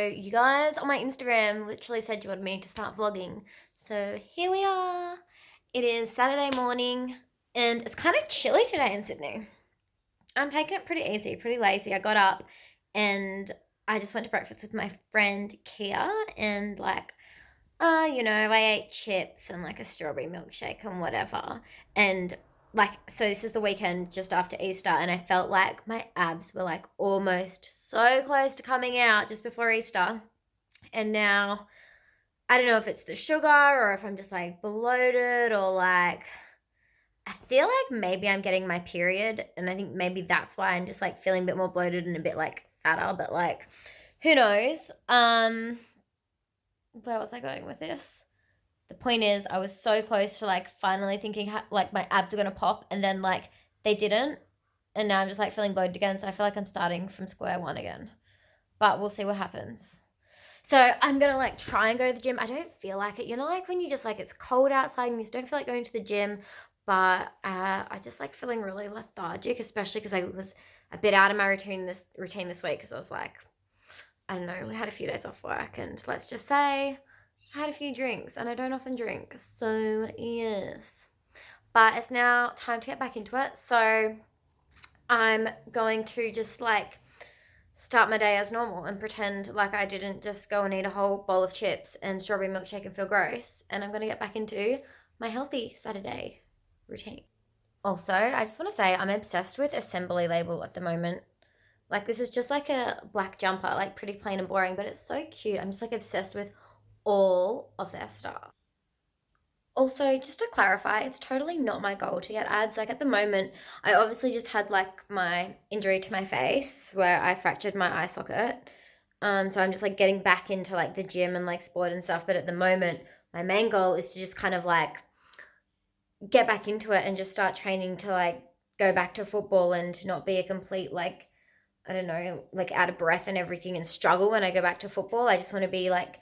you guys on my Instagram literally said you wanted me to start vlogging. So here we are. It is Saturday morning and it's kind of chilly today in Sydney. I'm taking it pretty easy, pretty lazy. I got up and I just went to breakfast with my friend Kia and I ate chips and like a strawberry milkshake and whatever. And so this is the weekend just after Easter, and I felt like my abs were like almost so close to coming out just before Easter. And now I don't know if it's the sugar or if I'm just like bloated or like I feel like maybe I'm getting my period, and I think maybe that's why I'm just like feeling a bit more bloated and a bit like fatter, but like who knows? Where was I going with this? The point is, I was so close to like finally thinking like my abs are gonna pop, and then like they didn't, and now I'm just like feeling bloated again. So I feel like I'm starting from square one again, but we'll see what happens. So I'm gonna like try and go to the gym. I don't feel like it, like when you just like it's cold outside and you just don't feel like going to the gym. But I just like feeling really lethargic, especially because I was a bit out of my routine this week because I was like, I don't know, we had a few days off work, and let's just say I had a few drinks, and I don't often drink. So, yes. But it's now time to get back into it. So, I'm going to just like start my day as normal and pretend like I didn't just go and eat a whole bowl of chips and strawberry milkshake and feel gross. And I'm going to get back into my healthy Saturday routine. Also, I just want to say I'm obsessed with Assembly Label at the moment. Like, this is just like a black jumper, like pretty plain and boring, but it's so cute. I'm just like obsessed with all of their stuff. Also, just to clarify, it's totally not my goal to get abs. Like at the moment, I obviously just had like my injury to my face where I fractured my eye socket. So I'm just like getting back into like the gym and like sport and stuff. But at the moment, my main goal is to just kind of like get back into it and just start training to like go back to football and to not be a complete like I don't know, like out of breath and everything and struggle when I go back to football. I just want to be like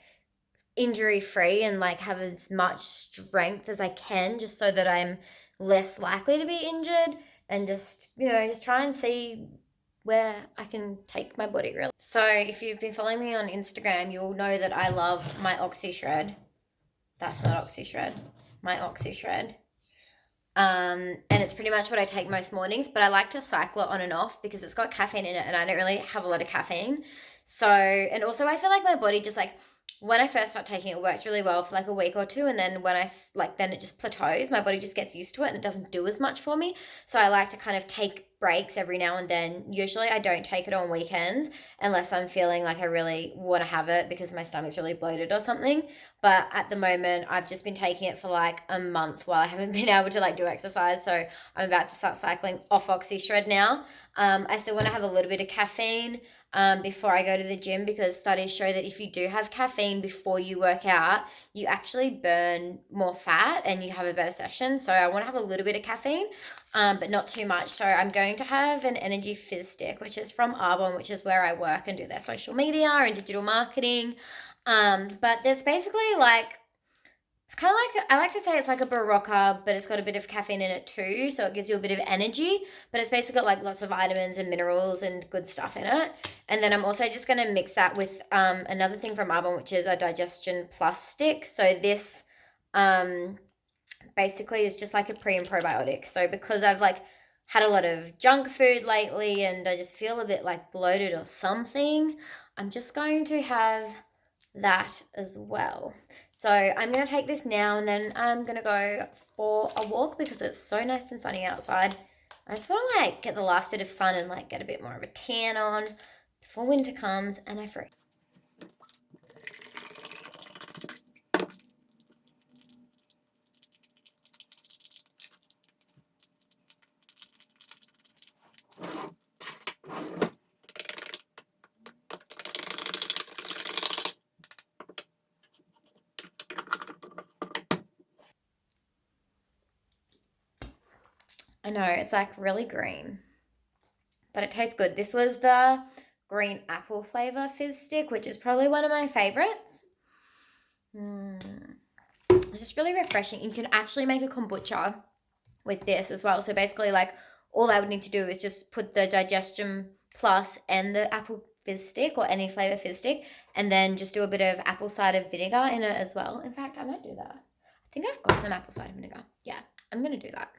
injury free and like have as much strength as I can just so that I'm less likely to be injured, and just, just try and see where I can take my body really. So if you've been following me on Instagram, you'll know that I love my Oxy Shred. That's not Oxy Shred. My Oxy Shred. And it's pretty much what I take most mornings, but I like to cycle it on and off because it's got caffeine in it and I don't really have a lot of caffeine. So, and also I feel like my body just like, when I first start taking it, it works really well for like a week or two. And then when then it just plateaus, my body just gets used to it and it doesn't do as much for me. So I like to kind of take breaks every now and then. Usually I don't take it on weekends unless I'm feeling like I really want to have it because my stomach's really bloated or something. But at the moment, I've just been taking it for like a month while I haven't been able to like do exercise. So I'm about to start cycling off Oxy Shred now. I still want to have a little bit of caffeine before I go to the gym, because studies show that if you do have caffeine before you work out, you actually burn more fat and you have a better session. So I want to have a little bit of caffeine, but not too much. So I'm going to have an energy fizz stick, which is from Arbonne, which is where I work and do their social media and digital marketing. But there's basically like, it's kind of like, I like to say it's like a Barocca, but it's got a bit of caffeine in it too, so it gives you a bit of energy, but it's basically got like lots of vitamins and minerals and good stuff in it. And then I'm also just going to mix that with another thing from Arbonne, which is a Digestion Plus stick. So this basically is just like a pre and probiotic. So because I've like had a lot of junk food lately and I just feel a bit like bloated or something, I'm just going to have that as well. So I'm going to take this now, and then I'm going to go for a walk because it's so nice and sunny outside. I just want to like get the last bit of sun and like get a bit more of a tan on before winter comes and I freeze. I know, it's like really green, but it tastes good. This was the green apple flavor fizz stick, which is probably one of my favorites. It's just really refreshing. You can actually make a kombucha with this as well. So basically, like, all I would need to do is just put the Digestion Plus and the apple fizz stick or any flavour fizz stick, and then just do a bit of apple cider vinegar in it as well. In fact, I might do that. I think I've got some apple cider vinegar. Yeah, I'm going to do that.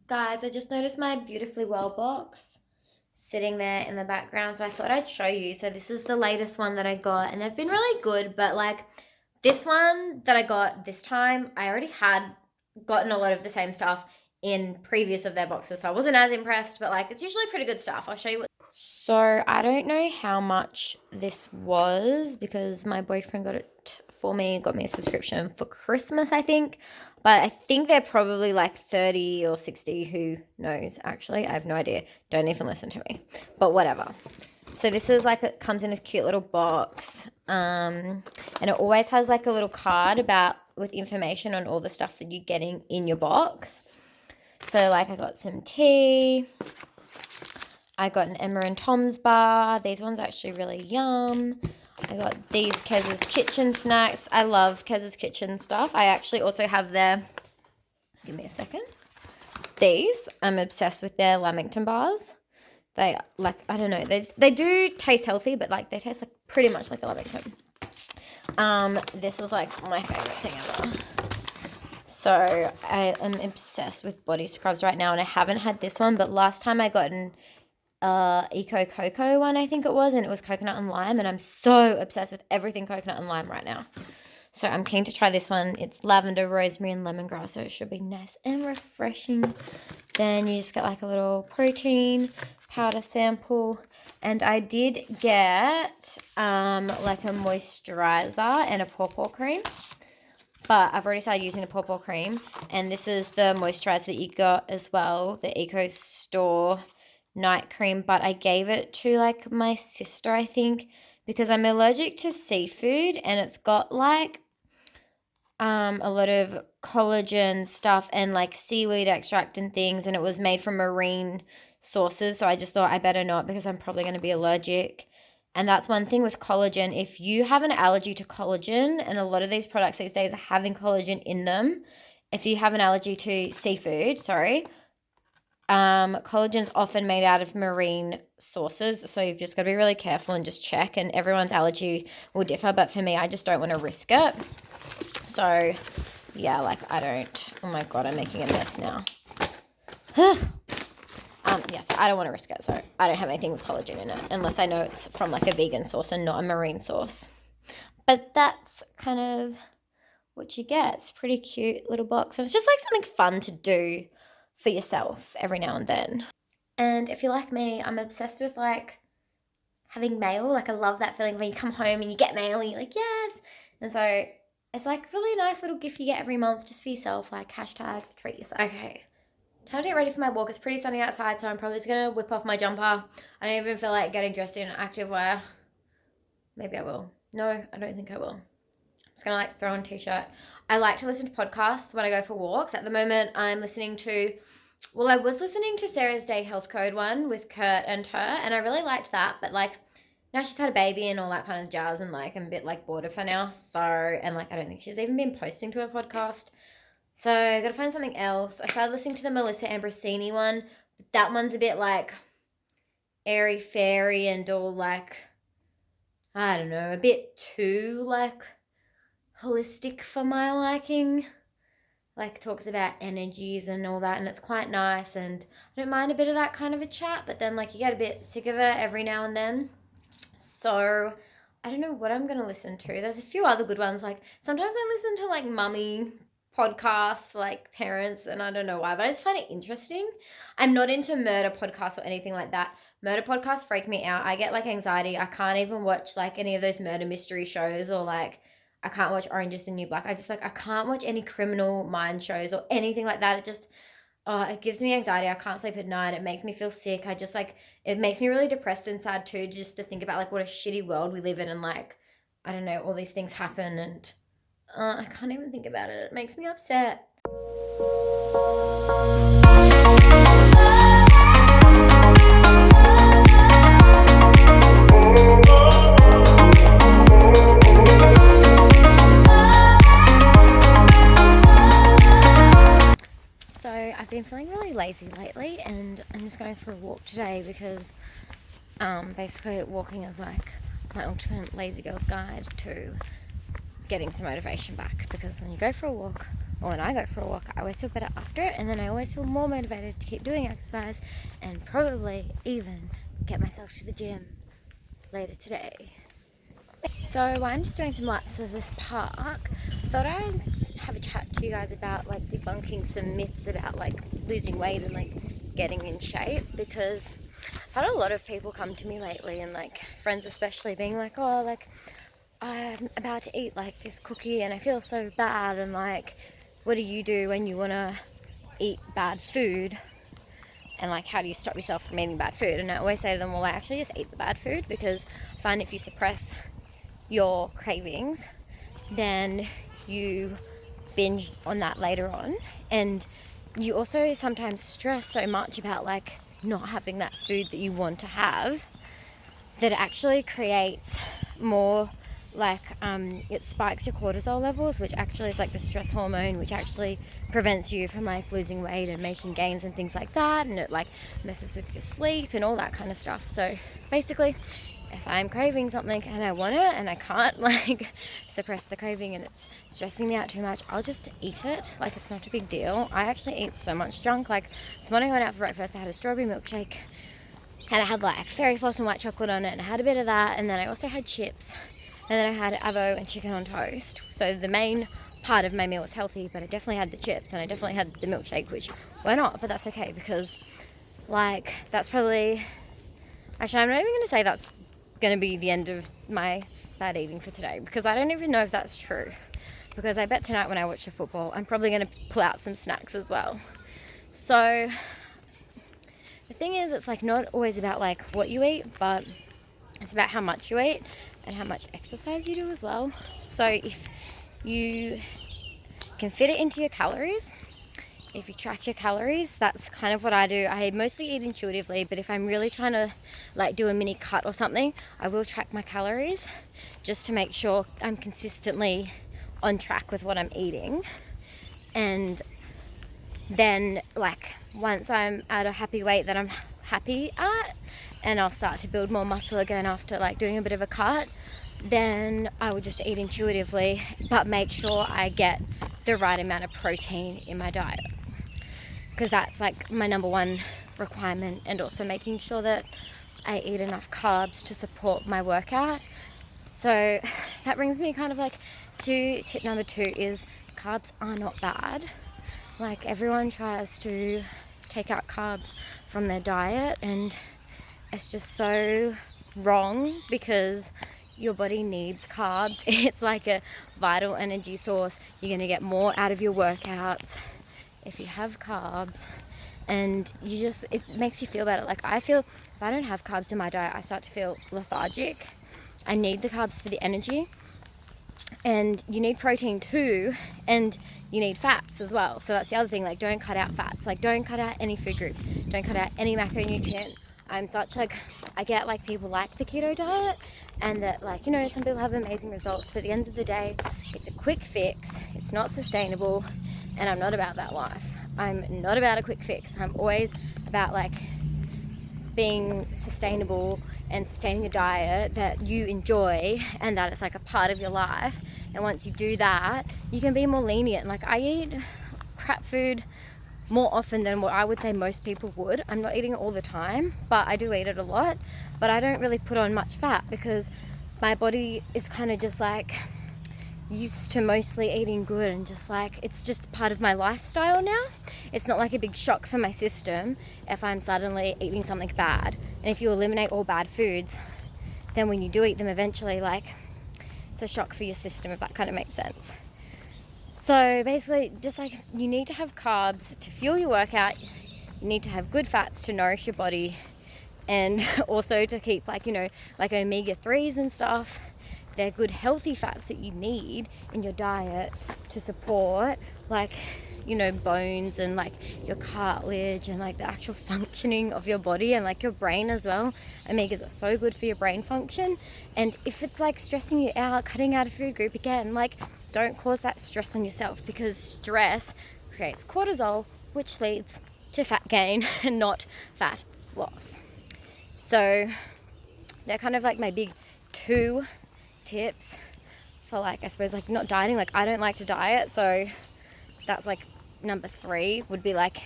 Guys, I just noticed my Beautifully Well box sitting there in the background, so I thought I'd show you. So this is the latest one that I got, and they've been really good, but like this one that I got this time, I already had gotten a lot of the same stuff in previous of their boxes, so I wasn't as impressed, but like it's usually pretty good stuff. I'll show you what. So I don't know how much this was because my boyfriend got it for me, got me a subscription for Christmas, I think. But I think they're probably like 30 or 60. Who knows, actually? I have no idea. Don't even listen to me. But whatever. So this is like, it comes in this cute little box. And it always has like a little card with information on all the stuff that you're getting in your box. So like I got some tea. I got an Emma and Tom's bar. These ones are actually really yum. I got these Kez's Kitchen snacks. I love Kez's Kitchen stuff. I actually also have give me a second. These, I'm obsessed with their Lamington bars. They like, I don't know, they do taste healthy, but like they taste like pretty much like a Lamington. This is like my favorite thing ever. So I am obsessed with body scrubs right now, and I haven't had this one, but last time I got an Eco Cocoa one, I think it was, and it was coconut and lime, and I'm so obsessed with everything coconut and lime right now. So I'm keen to try this one. It's lavender, rosemary, and lemongrass, so it should be nice and refreshing. Then you just get like a little protein powder sample, and I did get like a moisturizer and a pawpaw cream, but I've already started using the pawpaw cream, and this is the moisturizer that you got as well, the Eco Store night cream, but I gave it to like my sister, I think, because I'm allergic to seafood, and it's got like a lot of collagen stuff and like seaweed extract and things, and it was made from marine sources, so I just thought I better not because I'm probably going to be allergic. And that's one thing with collagen. If you have an allergy to collagen, and a lot of these products these days are having collagen in them, if you have an allergy to seafood, collagen's often made out of marine sources, so you've just got to be really careful and just check, and everyone's allergy will differ, but for me, I just don't want to risk it. So yeah, like I don't, oh my god, I'm making a mess now. Yeah, so I don't want to risk it, so I don't have anything with collagen in it unless I know it's from like a vegan source and not a marine source. But that's kind of what you get. It's a pretty cute little box, and it's just like something fun to do for yourself every now and then. And if you're like me, I'm obsessed with like having mail. Like I love that feeling when you come home and you get mail and you're like, yes. And so it's like really nice little gift you get every month just for yourself, like hashtag treat yourself. Okay, time to get ready for my walk. It's pretty sunny outside, so I'm probably just gonna whip off my jumper. I don't even feel like getting dressed in activewear. Maybe I will. No, I don't think I will. I'm just gonna like throw on a t-shirt. I like to listen to podcasts when I go for walks. At the moment, I'm listening to, well, I was listening to Sarah's Day Health Code one with Kurt and her, and I really liked that, but like now she's had a baby and all that kind of jazz, and like I'm a bit like bored of her now. So, and like I don't think she's even been posting to her podcast. So I gotta find something else. I started listening to the Melissa Ambrosini one, but that one's a bit like airy fairy and all like, I don't know, a bit too like holistic for my liking. Like talks about energies and all that, and it's quite nice, and I don't mind a bit of that kind of a chat, but then like you get a bit sick of it every now and then. So I don't know what I'm gonna listen to. There's a few other good ones. Like sometimes I listen to like mummy podcasts for like parents, and I don't know why, but I just find it interesting. I'm not into murder podcasts or anything like that. Murder podcasts freak me out. I get like anxiety. I can't even watch like any of those murder mystery shows, or like I can't watch Orange is the New Black. I can't watch any criminal mind shows or anything like that. It just, it gives me anxiety. I can't sleep at night. It makes me feel sick. It makes me really depressed and sad too, just to think about like what a shitty world we live in, and like, I don't know, all these things happen, and I can't even think about it. It makes me upset. So I've been feeling really lazy lately, and I'm just going for a walk today because basically walking is like my ultimate lazy girl's guide to getting some motivation back, because when you go for a walk, or when I go for a walk, I always feel better after it, and then I always feel more motivated to keep doing exercise and probably even get myself to the gym later today. So I'm just doing some laps of this park. Thought I'd have a chat to you guys about like debunking some myths about like losing weight and like getting in shape, because I've had a lot of people come to me lately, and like friends especially, being like, oh, like I'm about to eat like this cookie and I feel so bad, and like what do you do when you want to eat bad food, and like how do you stop yourself from eating bad food? And I always say to them, well, I actually just eat the bad food, because I find if you suppress your cravings, then you binge on that later on, and you also sometimes stress so much about like not having that food that you want to have, that it actually creates more like it spikes your cortisol levels, which actually is like the stress hormone, which actually prevents you from like losing weight and making gains and things like that, and it like messes with your sleep and all that kind of stuff. So basically, if I'm craving something and I want it and I can't like suppress the craving and it's stressing me out too much, I'll just eat it. Like, it's not a big deal. I actually eat so much junk. Like this morning I went out for breakfast, I had a strawberry milkshake and I had like fairy floss and white chocolate on it, and I had a bit of that, and then I also had chips, and then I had avo and chicken on toast. So the main part of my meal was healthy, but I definitely had the chips and I definitely had the milkshake, which why not, but that's okay, because like that's probably, actually I'm not even going to say that's going to be the end of my bad eating for today, because I don't even know if that's true, because I bet tonight when I watch the football I'm probably going to pull out some snacks as well. So the thing is, it's like not always about like what you eat, but it's about how much you eat and how much exercise you do as well. So if you can fit it into your calories, if you track your calories, that's kind of what I do. I mostly eat intuitively, but if I'm really trying to like do a mini cut or something, I will track my calories just to make sure I'm consistently on track with what I'm eating. And then like once I'm at a happy weight that I'm happy at, and I'll start to build more muscle again after like doing a bit of a cut, then I will just eat intuitively, but make sure I get the right amount of protein in my diet, because that's like my number one requirement, and also making sure that I eat enough carbs to support my workout. So that brings me kind of like to tip number 2 is carbs are not bad. Like everyone tries to take out carbs from their diet, and it's just so wrong, because your body needs carbs. It's like a vital energy source. You're going to get more out of your workouts if you have carbs, and it makes you feel better. Like I feel if I don't have carbs in my diet, I start to feel lethargic. I need the carbs for the energy, and you need protein too, and you need fats as well. So that's the other thing, like don't cut out fats, like don't cut out any food group, don't cut out any macronutrient. I'm such like, I get like people like the keto diet, and that like, you know, some people have amazing results, but at the end of the day, it's a quick fix, it's not sustainable, and I'm not about that life. I'm not about a quick fix. I'm always about like being sustainable and sustaining a diet that you enjoy and that it's like a part of your life. And once you do that, you can be more lenient. Like I eat crap food more often than what I would say most people would. I'm not eating it all the time, but I do eat it a lot. But I don't really put on much fat, because my body is kind of just like used to mostly eating good, and just like it's just part of my lifestyle now. It's not like a big shock for my system if I'm suddenly eating something bad. And if you eliminate all bad foods, then when you do eat them eventually, like it's a shock for your system, if that kind of makes sense. So basically, just like you need to have carbs to fuel your workout, you need to have good fats to nourish your body, and also to keep like, you know, like omega-3s and stuff. They're good healthy fats that you need in your diet to support like, you know, bones and like your cartilage and like the actual functioning of your body and like your brain as well. Omegas are so good for your brain function. And if it's like stressing you out, cutting out a food group, again, like don't cause that stress on yourself, because stress creates cortisol, which leads to fat gain and not fat loss. So they're kind of like my big 2 tips for like, I suppose, like not dieting. Like I don't like to diet, so that's like number 3 would be like,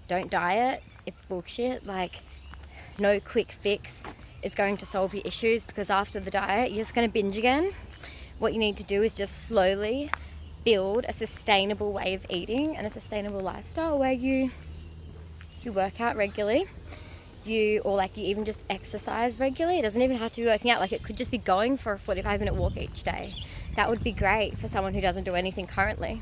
don't diet. It's bullshit. Like no quick fix is going to solve your issues, because after the diet you're just going to binge again. What you need to do is just slowly build a sustainable way of eating and a sustainable lifestyle where you work out regularly, or like you even just exercise regularly. It doesn't even have to be working out. Like it could just be going for a 45-minute walk each day. That would be great for someone who doesn't do anything currently.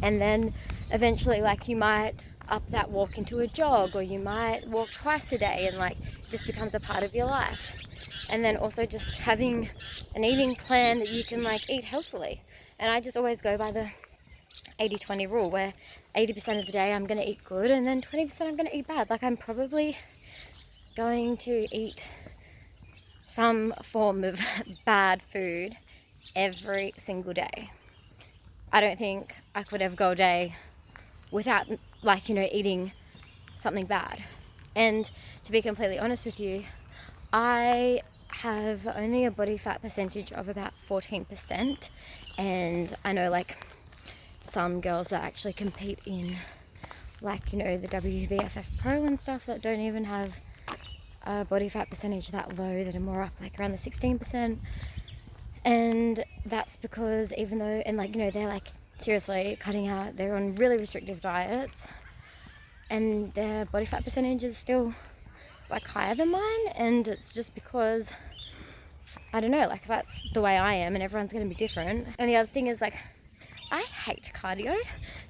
And then eventually, like, you might up that walk into a jog, or you might walk twice a day, and like it just becomes a part of your life. And then also just having an eating plan that you can like eat healthily. And I just always go by the 80-20 rule, where 80% of the day I'm going to eat good, and then 20% I'm going to eat bad. Like I'm probably going to eat some form of bad food every single day. I don't think I could ever go a day without, like, you know, eating something bad. And to be completely honest with you, I have only a body fat percentage of about 14%, and I know like some girls that actually compete in, like, you know, the WBFF Pro and stuff, that don't even have a body fat percentage that low, that are more up like around the 16%. And that's because even though, and like, you know, they're like seriously cutting out, they're on really restrictive diets, and their body fat percentage is still like higher than mine. And it's just because, I don't know, like that's the way I am, and everyone's going to be different. And the other thing is, like, I hate cardio.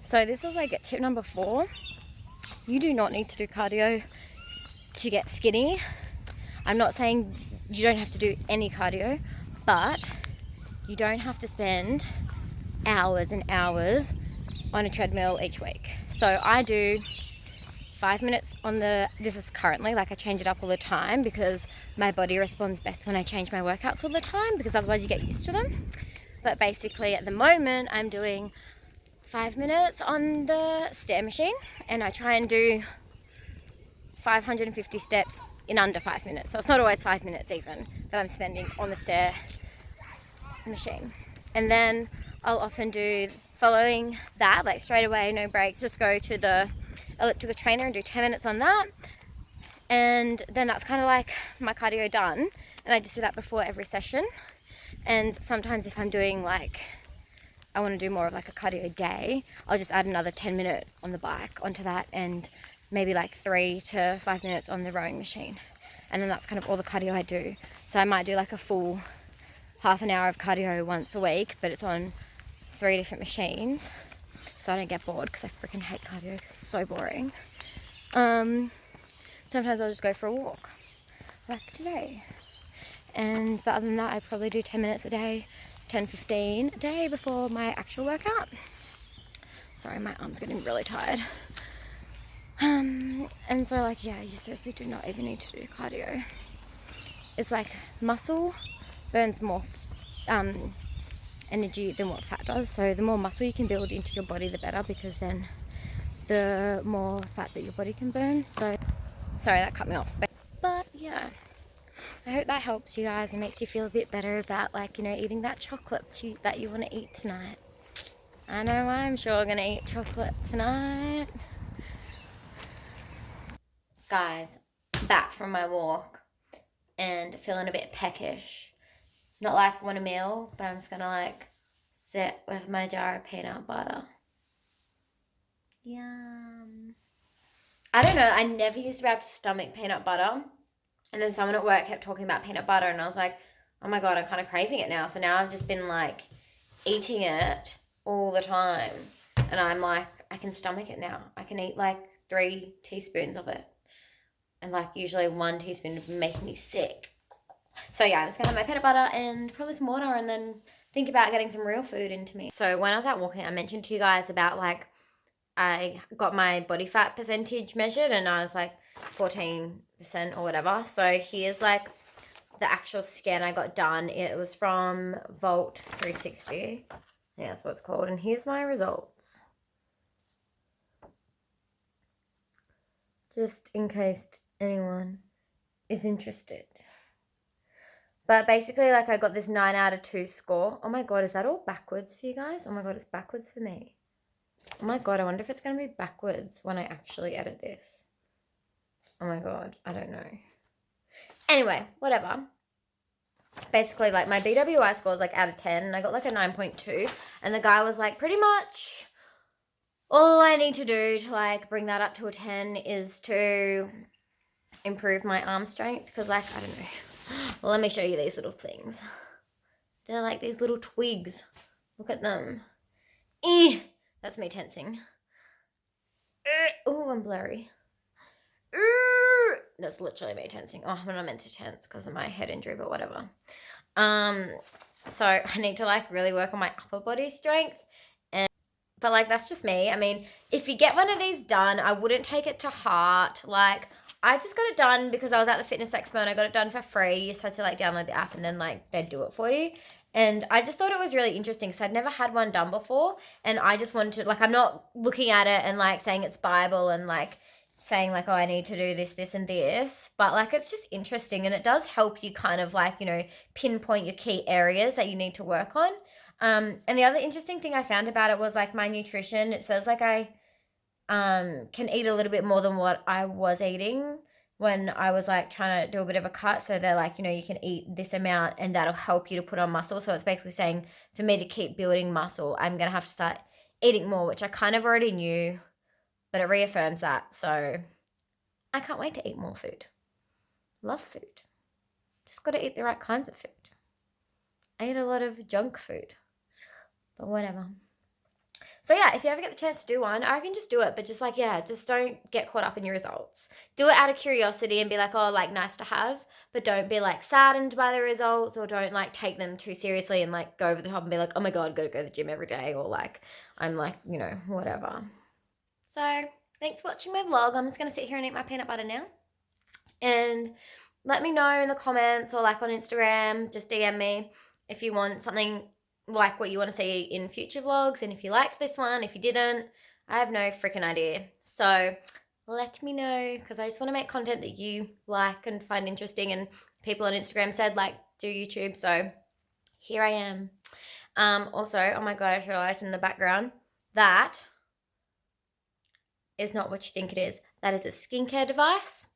So this is like tip number 4. You do not need to do cardio to get skinny. I'm not saying you don't have to do any cardio, but you don't have to spend hours and hours on a treadmill each week. So I do 5 minutes on this is currently, like, I change it up all the time because my body responds best when I change my workouts all the time, because otherwise you get used to them. But basically at the moment I'm doing 5 minutes on the stair machine, and I try and do 550 steps in under 5 minutes. So it's not always 5 minutes even that I'm spending on the stair machine. And then I'll often do, following that, like straight away, no breaks, just go to the elliptical trainer and do 10 minutes on that. And then that's kind of like my cardio done. And I just do that before every session. And sometimes if I'm doing like, I want to do more of like a cardio day, I'll just add another 10-minute on the bike onto that, and maybe like 3 to 5 minutes on the rowing machine. And then that's kind of all the cardio I do. So I might do like a full half an hour of cardio once a week, but it's on 3 different machines, so I don't get bored, because I freaking hate cardio. It's so boring. Sometimes I'll just go for a walk, like today. But other than that, I probably do 10 minutes a day, 10-15 a day before my actual workout. Sorry, my arm's getting really tired. And so, like, yeah, you seriously do not even need to do cardio. It's like muscle burns more energy than what fat does. So the more muscle you can build into your body, the better, because then the more fat that your body can burn. So, sorry, that cut me off. But yeah, I hope that helps you guys and makes you feel a bit better about, like, you know, eating that chocolate that you want to eat tonight. I know I'm sure going to eat chocolate tonight. Guys, back from my walk and feeling a bit peckish. Not like want a meal, but I'm just going to like sit with my jar of peanut butter. Yum. I don't know, I never used to be able to stomach peanut butter. And then someone at work kept talking about peanut butter, and I was like, oh my God, I'm kind of craving it now. So now I've just been like eating it all the time. And I'm like, I can stomach it now. I can eat like 3 teaspoons of it. And like usually 1 teaspoon would make me sick. So yeah, I'm just gonna have my peanut butter and probably some water, and then think about getting some real food into me. So when I was out walking, I mentioned to you guys about, like, I got my body fat percentage measured, and I was like 14% or whatever. So here's like the actual scan I got done. It was from Evolt 360. Yeah, that's what it's called. And here's my results. Just in case anyone is interested. But basically, like, I got this 9 out of 2 score. Oh my God, is that all backwards for you guys? Oh my God, it's backwards for me. Oh my God, I wonder if it's going to be backwards when I actually edit this. Oh my God, I don't know. Anyway, whatever. Basically, like, my BWI score is like out of 10 and I got like a 9.2, and the guy was like, pretty much all I need to do to like bring that up to a 10 is to improve my arm strength, because like, I don't know. Well, let me show you these little things. They're like these little twigs. Look at them. That's me tensing. Oh, I'm blurry. That's literally me tensing. Oh, I'm not meant to tense because of my head injury, but whatever. So I need to like really work on my upper body strength. But like, that's just me. I mean, if you get one of these done, I wouldn't take it to heart. Like, I just got it done because I was at the fitness expo and I got it done for free. You just had to like download the app and then like they'd do it for you. And I just thought it was really interesting because I'd never had one done before. And I just wanted to, like, I'm not looking at it and like saying it's Bible and like saying like, oh, I need to do this, this and this. But like, it's just interesting, and it does help you kind of like, you know, pinpoint your key areas that you need to work on. And the other interesting thing I found about it was like my nutrition. It says like I can eat a little bit more than what I was eating when I was like trying to do a bit of a cut. So they're like, you know, you can eat this amount and that'll help you to put on muscle. So it's basically saying for me to keep building muscle, I'm going to have to start eating more, which I kind of already knew, but it reaffirms that. So I can't wait to eat more food. Love food. Just got to eat the right kinds of food. I eat a lot of junk food, but whatever. So yeah, if you ever get the chance to do one, I can just do it. But just like, yeah, just don't get caught up in your results. Do it out of curiosity and be like, oh, like nice to have. But don't be like saddened by the results, or don't like take them too seriously and like go over the top and be like, oh my God, gotta go to the gym every day. Or like, I'm like, you know, whatever. So thanks for watching my vlog. I'm just going to sit here and eat my peanut butter now. And let me know in the comments or like on Instagram, just DM me if you want something like what you want to see in future vlogs, and if you liked this one. If you didn't, I have no freaking idea. So let me know, because I just want to make content that you like and find interesting, and people on Instagram said like do YouTube, so here I am. Also, oh my God, I just realized in the background that is not what you think it is. That is a skincare device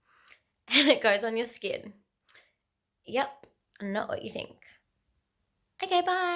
and it goes on your skin. Yep, not what you think. Okay, bye.